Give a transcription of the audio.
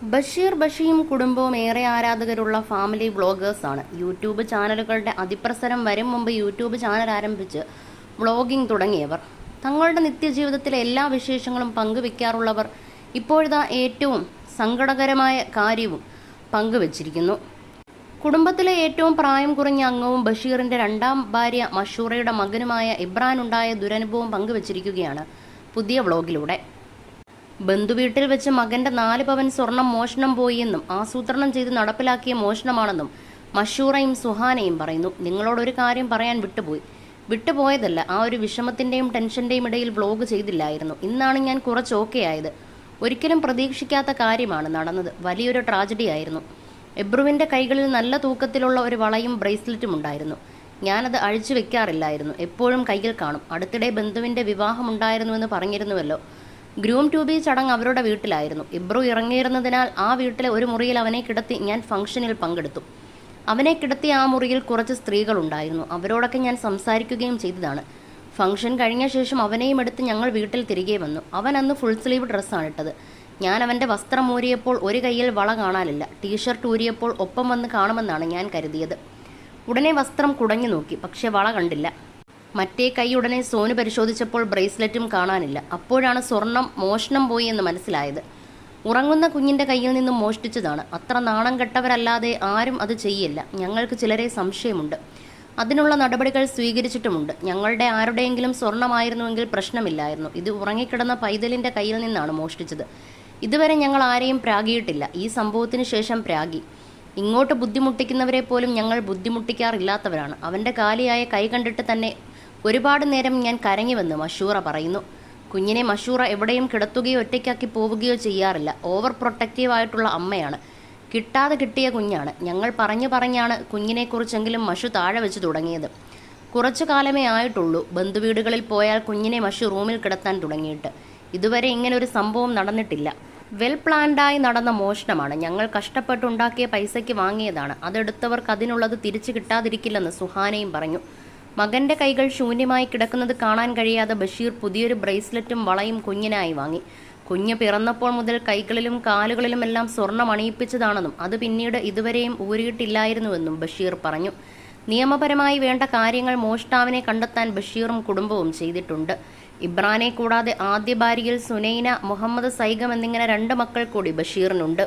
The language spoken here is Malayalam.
ബഷീർ ബഷിയും കുടുംബവും ഏറെ ആരാധകരുള്ള ഫാമിലി വ്ളോഗേഴ്സാണ്. യൂട്യൂബ് ചാനലുകളുടെ അതിപ്രസരം വരും മുമ്പ് യൂട്യൂബ് ചാനൽ ആരംഭിച്ച് വ്ളോഗിംഗ് തുടങ്ങിയവർ. തങ്ങളുടെ നിത്യജീവിതത്തിലെ എല്ലാ വിശേഷങ്ങളും പങ്കുവെക്കാറുള്ളവർ ഇപ്പോഴിതാ ഏറ്റവും സങ്കടകരമായ കാര്യവും പങ്കുവച്ചിരിക്കുന്നു. കുടുംബത്തിലെ ഏറ്റവും പ്രായം കുറഞ്ഞ അംഗവും ബഷീറിന്റെ രണ്ടാം ഭാര്യ മഷൂറയുടെ മകനുമായ ഇബ്രാനുണ്ടായ ദുരനുഭവം പങ്കുവച്ചിരിക്കുകയാണ് പുതിയ വ്ളോഗിലൂടെ. ബന്ധുവീട്ടിൽ വെച്ച് മകന്റെ 4 പവൻ സ്വർണം മോഷണം പോയി എന്നും ആസൂത്രണം ചെയ്ത് നടപ്പിലാക്കിയ മോഷണമാണെന്നും മഷൂറയും സുഹാനയും പറയുന്നു. നിങ്ങളോടൊരു കാര്യം പറയാൻ വിട്ടുപോയതല്ല. ആ ഒരു വിഷമത്തിന്റെയും ടെൻഷന്റെയും ഇടയിൽ വ്ളോഗ് ചെയ്തില്ലായിരുന്നു. ഇന്നാണ് ഞാൻ കുറച്ച് ഓക്കെ ആയത്. ഒരിക്കലും പ്രതീക്ഷിക്കാത്ത കാര്യമാണ് നടന്നത്. വലിയൊരു ട്രാജഡി ആയിരുന്നു. എബ്രുവിന്റെ കൈകളിൽ നല്ല തൂക്കത്തിലുള്ള ഒരു വളയും ബ്രേസ്ലെറ്റും ഉണ്ടായിരുന്നു. ഞാനത് അഴിച്ചു വെക്കാറില്ലായിരുന്നു. എപ്പോഴും കയ്യിൽ കാണും. അടുത്തിടെ ബന്ധുവിന്റെ വിവാഹമുണ്ടായിരുന്നുവെന്ന് പറഞ്ഞിരുന്നുവല്ലോ. ഗ്രൂം ടു ബി ചടങ്ങ് അവരുടെ വീട്ടിലായിരുന്നു. ഇബ്രു ഇറങ്ങിയിരുന്നതിനാൽ ആ വീട്ടിലെ ഒരു മുറിയിൽ അവനെ കിടത്തി ഞാൻ ഫംഗ്ഷനിൽ പങ്കെടുത്തു. അവനെ കിടത്തിയ ആ മുറിയിൽ കുറച്ച് സ്ത്രീകളുണ്ടായിരുന്നു. അവരോടൊക്കെ ഞാൻ സംസാരിക്കുകയും ചെയ്തതാണ്. ഫംഗ്ഷൻ കഴിഞ്ഞ ശേഷം അവനെയും എടുത്ത് ഞങ്ങൾ വീട്ടിൽ തിരികെ വന്നു. അവൻ അന്ന് ഫുൾ സ്ലീവ് ഡ്രസ്സാണ് ഇട്ടത്. ഞാൻ അവൻ്റെ വസ്ത്രം ഊരിയപ്പോൾ ഒരു കയ്യിൽ വള കാണാനില്ല. ടീഷർട്ട് ഊരിയപ്പോൾ ഒപ്പം വന്ന് കാണുമെന്നാണ് ഞാൻ കരുതിയത്. ഉടനെ വസ്ത്രം കുടഞ്ഞു നോക്കി, പക്ഷെ വള കണ്ടില്ല. മറ്റേ കൈ ഉടനെ സോനു പരിശോധിച്ചപ്പോൾ ബ്രേസ്ലെറ്റും കാണാനില്ല. അപ്പോഴാണ് സ്വർണം മോഷണം പോയി എന്ന് മനസ്സിലായത്. ഉറങ്ങുന്ന കുഞ്ഞിൻ്റെ കയ്യിൽ നിന്നും മോഷ്ടിച്ചതാണ്. അത്ര നാണം കെട്ടവരല്ലാതെ ആരും അത് ചെയ്യില്ല. ഞങ്ങൾക്ക് ചിലരെ സംശയമുണ്ട്. അതിനുള്ള നടപടികൾ സ്വീകരിച്ചിട്ടുമുണ്ട്. ഞങ്ങളുടെ ആരുടെയെങ്കിലും സ്വർണമായിരുന്നുവെങ്കിൽ പ്രശ്നമില്ലായിരുന്നു. ഇത് ഉറങ്ങിക്കിടന്ന പൈതലിൻ്റെ കയ്യിൽ നിന്നാണ് മോഷ്ടിച്ചത്. ഇതുവരെ ഞങ്ങൾ ആരെയും പ്രാഗിയിട്ടില്ല. ഈ സംഭവത്തിന് ശേഷം പ്രാഗി. ഇങ്ങോട്ട് ബുദ്ധിമുട്ടിക്കുന്നവരെ പോലും ഞങ്ങൾ ബുദ്ധിമുട്ടിക്കാറില്ലാത്തവരാണ്. അവൻ്റെ കാലിയായ കൈ കണ്ടിട്ട് തന്നെ ഒരുപാട് നേരം ഞാൻ കരഞ്ഞുവെന്ന് മഷൂറ പറയുന്നു. കുഞ്ഞിനെ മഷൂറ എവിടെയും കിടത്തുകയോ ഒറ്റയ്ക്കാക്കി പോവുകയോ ചെയ്യാറില്ല. ഓവർ പ്രൊട്ടക്റ്റീവ് ആയിട്ടുള്ള അമ്മയാണ്. കിട്ടാതെ കിട്ടിയ കുഞ്ഞാണ്. ഞങ്ങൾ പറഞ്ഞാണ് കുഞ്ഞിനെക്കുറിച്ചെങ്കിലും മഷു താഴെ വെച്ച് തുടങ്ങിയത്. കുറച്ചു കാലമേ ആയിട്ടുള്ളൂ. ബന്ധുവീടുകളിൽ പോയാൽ കുഞ്ഞിനെ മഷു റൂമിൽ കിടത്താൻ തുടങ്ങിയിട്ട്. ഇതുവരെ ഇങ്ങനൊരു സംഭവം നടന്നിട്ടില്ല. വെൽ പ്ലാൻഡായി നടന്ന മോഷണമാണ്. ഞങ്ങൾ കഷ്ടപ്പെട്ടുണ്ടാക്കിയ പൈസയ്ക്ക് വാങ്ങിയതാണ്. അതെടുത്തവർക്ക് അതിനുള്ളത് തിരിച്ചു കിട്ടാതിരിക്കില്ലെന്ന് സുഹാനയും പറഞ്ഞു. മകന്റെ കൈകൾ ശൂന്യമായി കിടക്കുന്നത് കാണാൻ കഴിയാതെ ബഷീർ പുതിയൊരു ബ്രേസ്ലെറ്റും വളയും കുഞ്ഞിനായി വാങ്ങി. കുഞ്ഞ് പിറന്നപ്പോൾ മുതൽ കൈകളിലും കാലുകളിലുമെല്ലാം സ്വർണം അണിയിപ്പിച്ചതാണെന്നും അത് പിന്നീട് ഇതുവരെയും ഊരിയിട്ടില്ലായിരുന്നുവെന്നും ബഷീർ പറഞ്ഞു. നിയമപരമായി വേണ്ട കാര്യങ്ങൾ മോഷ്ടാവിനെ കണ്ടെത്താൻ ബഷീറും കുടുംബവും ചെയ്തിട്ടുണ്ട്. ഇബ്രാനെ കൂടാതെ ആദ്യ ഭാര്യയിൽ സുനൈന, മുഹമ്മദ് സൈഗം എന്നിങ്ങനെ 2 മക്കൾ കൂടി ബഷീറിനുണ്ട്.